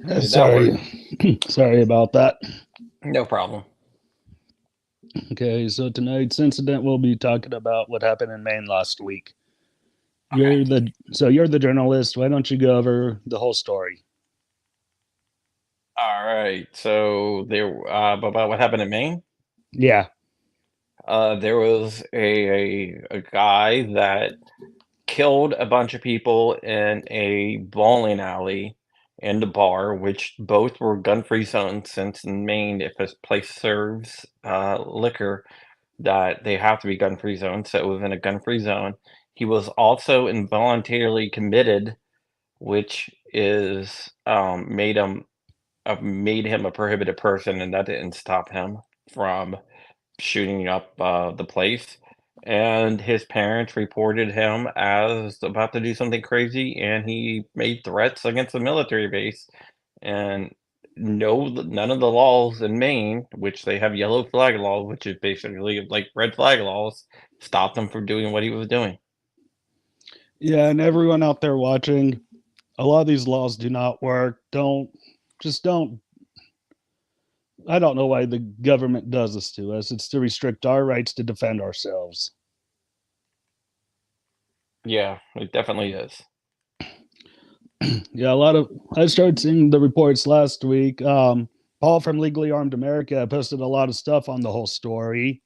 How did that work? Sorry, sorry about that. No problem. Okay, so tonight's incident we'll be talking about what happened in Maine last week. Okay. You're the journalist. Why don't you go over the whole story? All right. So there about what happened in Maine. Yeah, There was a guy that killed a bunch of people in a bowling alley and a bar, which both were gun-free zones. Since in Maine, if a place serves liquor, that they have to be gun-free zones. So it was in a gun-free zone. He was also involuntarily committed, which is made him a prohibited person, and that didn't stop him from shooting up the place. And his parents reported him as about to do something crazy, and he made threats against the military base. And none of the laws in Maine, which they have yellow flag laws, which is basically like red flag laws, stopped him from doing what he was doing. yeah, and everyone out there watching, a lot of these laws do not work. Don't. I don't know why the government does this to us. It's to restrict our rights to defend ourselves. Yeah, it definitely is. Yeah, a lot of. I started seeing the reports last week. Paul from Legally Armed America posted a lot of stuff on the whole story.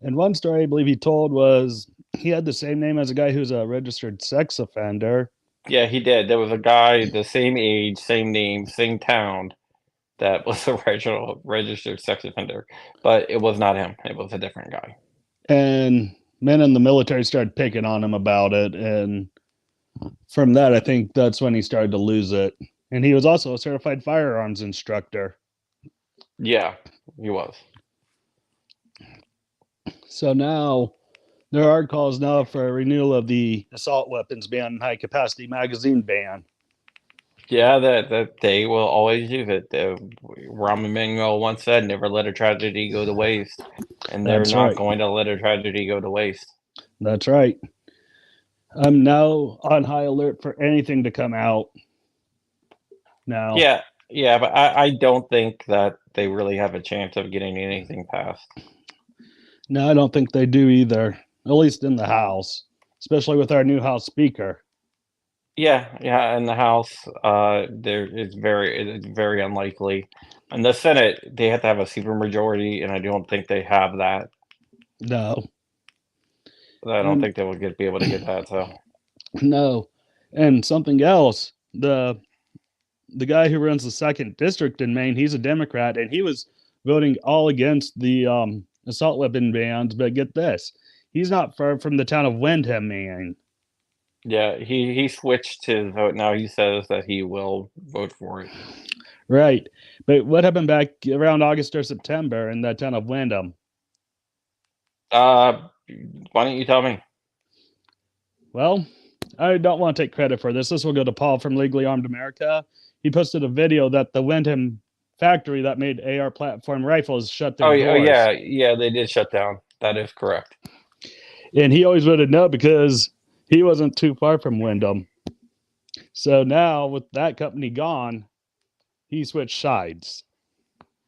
And one story I believe he told was he had the same name as a guy who's a registered sex offender. Yeah, he did. There was a guy the same age, same name, same town that was the original registered sex offender, but it was not him. It was a different guy. And men in the military started picking on him about it. And from that, I think that's when he started to lose it. And he was also a certified firearms instructor. Yeah, he was. So now there are calls now for a renewal of the assault weapons ban and high capacity magazine ban. Yeah, that they will always use it. Rahm Emanuel once said, "Never let a tragedy go to waste," and they're That's not right. going to let a tragedy go to waste. That's right. I'm now on high alert for anything to come out now. Yeah, yeah, but I don't think that they really have a chance of getting anything passed. No, I don't think they do either, at least in the House, especially with our new House Speaker. Yeah, yeah, in the House, it's very unlikely. In the Senate, they have to have a supermajority, and I don't think they have that. No, I don't and think they will be able to get that. So no, and something else. The guy who runs the second district in Maine, he's a Democrat, and he was voting all against the assault weapon bans. But get this, he's not far from the town of Windham, Maine. yeah, he switched his vote. Now he says that he will vote for it. Right, but what happened back around August or September in that town of Windham? Uh, why don't you tell me? Well, I don't want to take credit for this. This will go to Paul from Legally Armed America. He posted a video that the Wyndham factory that made AR platform rifles shut their Oh yeah, doors. yeah, they did shut down. That is correct. And he always voted no because he wasn't too far from Wyndham. So now, with that company gone, he switched sides.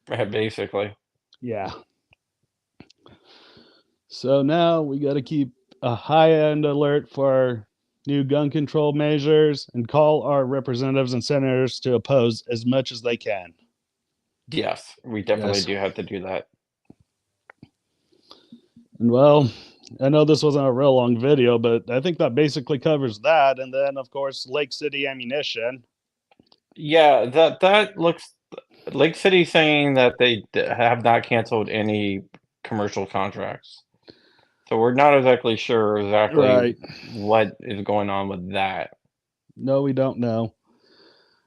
Basically. Yeah. So now we got to keep a high end alert for new gun control measures and call our representatives and senators to oppose as much as they can. Yes, we definitely Yes. do have to do that. And well, I know this wasn't a real long video, but I think that basically covers that. And then, of course, Lake City ammunition. Yeah, that looks Lake City saying that they have not canceled any commercial contracts. So we're not exactly sure exactly Right. what is going on with that. No, we don't know.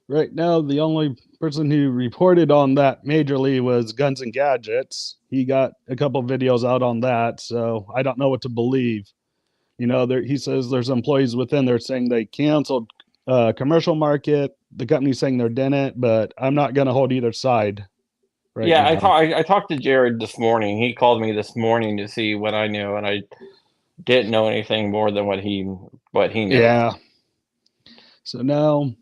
Right now, the only person who reported on that majorly was Guns and Gadgets. He got a couple videos out on that, so I don't know what to believe. He says there's employees within there saying they canceled commercial market. The company's saying they didn't, but I'm not going to hold either side right Yeah, now. I talked to Jared this morning. He called me this morning to see what I knew, and I didn't know anything more than what he knew. Yeah. So now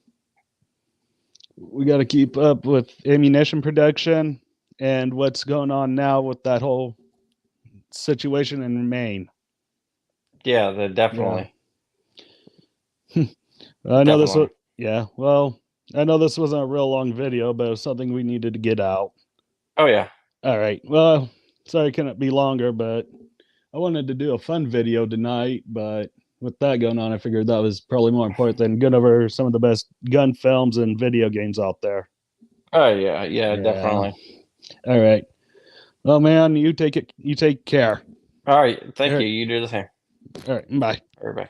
we got to keep up with ammunition production and what's going on now with that whole situation in Maine. Yeah, Yeah. definitely, I know this was, definitely. yeah, well, I know this wasn't a real long video, but it was something we needed to get out. Oh yeah. All right. Well, sorry it couldn't be longer, but I wanted to do a fun video tonight, but with that going on, I figured that was probably more important than going over some of the best gun films and video games out there. Oh yeah, yeah, Yeah. definitely. All right. Well, man, you take it. You take care. All right, All thank you. right. You do the same. All right. Bye. Everybody.